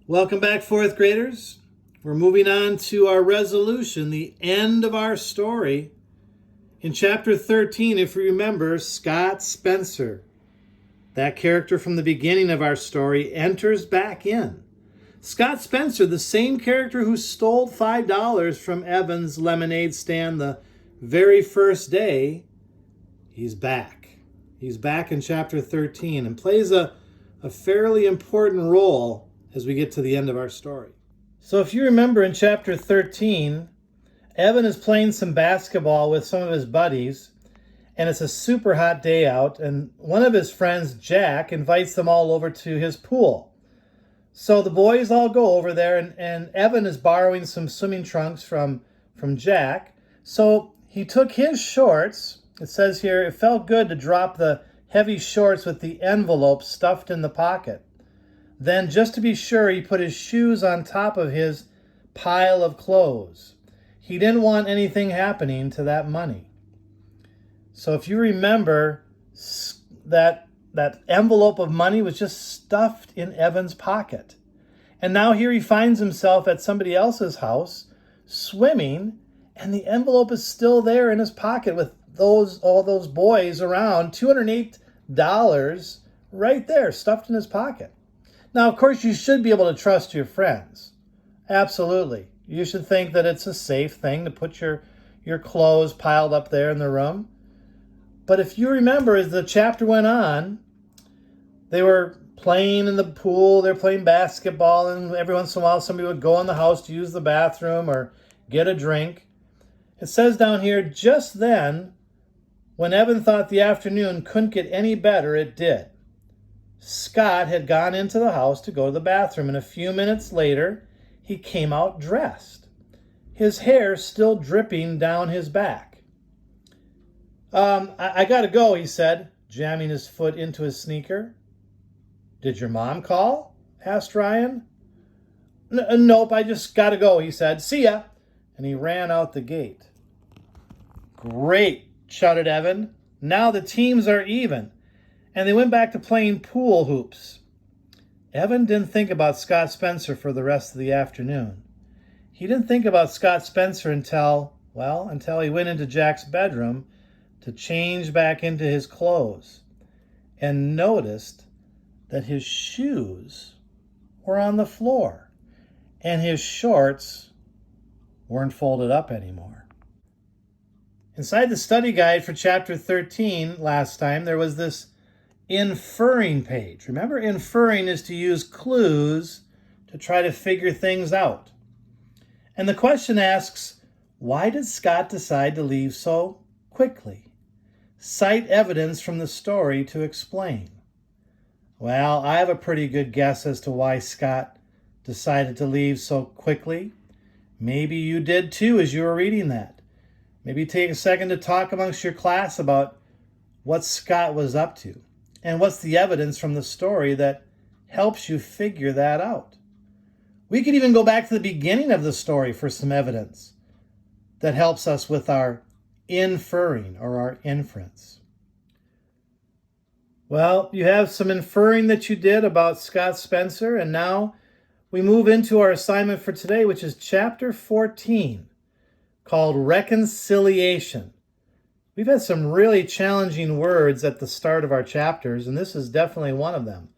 Welcome back, fourth graders. We're moving on to our resolution, the end of our story. In chapter 13, if you remember, Scott Spencer, that character from the beginning of our story, enters back in. Scott Spencer, the same character who stole $5 from Evan's lemonade stand the very first day, he's back. He's back in chapter 13 and plays a fairly important role as we get to the end of our story. So if you remember in chapter 13, Evan is playing some basketball with some of his buddies, and it's a super hot day out, and one of his friends, Jack, invites them all over to his pool. So the boys all go over there, and Evan is borrowing some swimming trunks from Jack. So he took his shorts. It says here, it felt good to drop the heavy shorts with the envelope stuffed in the pocket. Then, just to be sure, he put his shoes on top of his pile of clothes. He didn't want anything happening to that money. So if you remember, that envelope of money was just stuffed in Evan's pocket. And now here he finds himself at somebody else's house swimming, and the envelope is still there in his pocket with all those boys around, $208 right there stuffed in his pocket. Now, of course, you should be able to trust your friends. Absolutely. You should think that it's a safe thing to put your clothes piled up there in the room. But if you remember, as the chapter went on, they were playing in the pool, they were playing basketball, and every once in a while somebody would go in the house to use the bathroom or get a drink. It says down here, just then, when Evan thought the afternoon couldn't get any better, it did. Scott had gone into the house to go to the bathroom, and a few minutes later, he came out dressed, his hair still dripping down his back. I gotta go, he said, jamming his foot into his sneaker. Did your mom call? Asked Ryan. Nope, I just gotta go, he said. See ya. And he ran out the gate. Great, shouted Evan. Now the teams are even. And they went back to playing pool hoops. Evan didn't think about Scott Spencer for the rest of the afternoon. He didn't think about Scott Spencer until he went into Jack's bedroom to change back into his clothes and noticed that his shoes were on the floor and his shorts weren't folded up anymore. Inside the study guide for chapter 13 last time, there was this inferring page. Remember, inferring is to use clues to try to figure things out. And the question asks, why did Scott decide to leave so quickly? Cite evidence from the story to explain. Well, I have a pretty good guess as to why Scott decided to leave so quickly. Maybe you did too as you were reading that. Maybe take a second to talk amongst your class about what Scott was up to. And what's the evidence from the story that helps you figure that out? We could even go back to the beginning of the story for some evidence that helps us with our inferring or our inference. Well, you have some inferring that you did about Scott Spencer, and now we move into our assignment for today, which is chapter 14, called Reconciliation. We've had some really challenging words at the start of our chapters, and this is definitely one of them.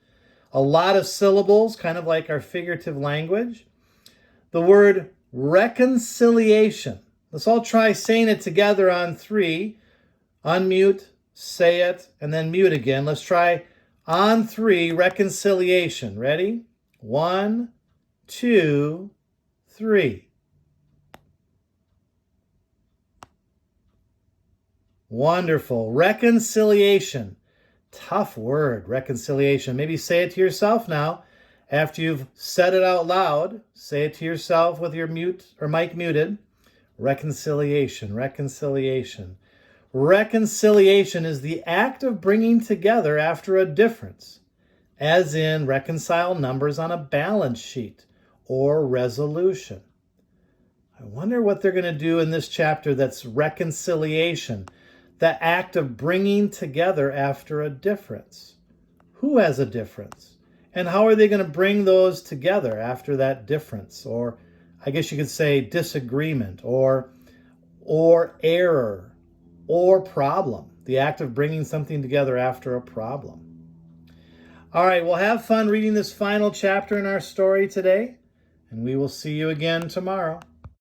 A lot of syllables, kind of like our figurative language. The word reconciliation. Let's all try saying it together on 3. Unmute, say it, and then mute again. Let's try on 3, reconciliation. Ready? 1, 2, 3. Wonderful. Reconciliation. Tough word, reconciliation. Maybe say it to yourself now. After you've said it out loud, say it to yourself with your mute or mic muted. Reconciliation, reconciliation. Reconciliation is the act of bringing together after a difference, as in reconcile numbers on a balance sheet or resolution. I wonder what they're going to do in this chapter that's reconciliation, the act of bringing together after a difference. Who has a difference? And how are they going to bring those together after that difference? Or I guess you could say disagreement or error or problem. The act of bringing something together after a problem. All right, well, have fun reading this final chapter in our story today, and we will see you again tomorrow.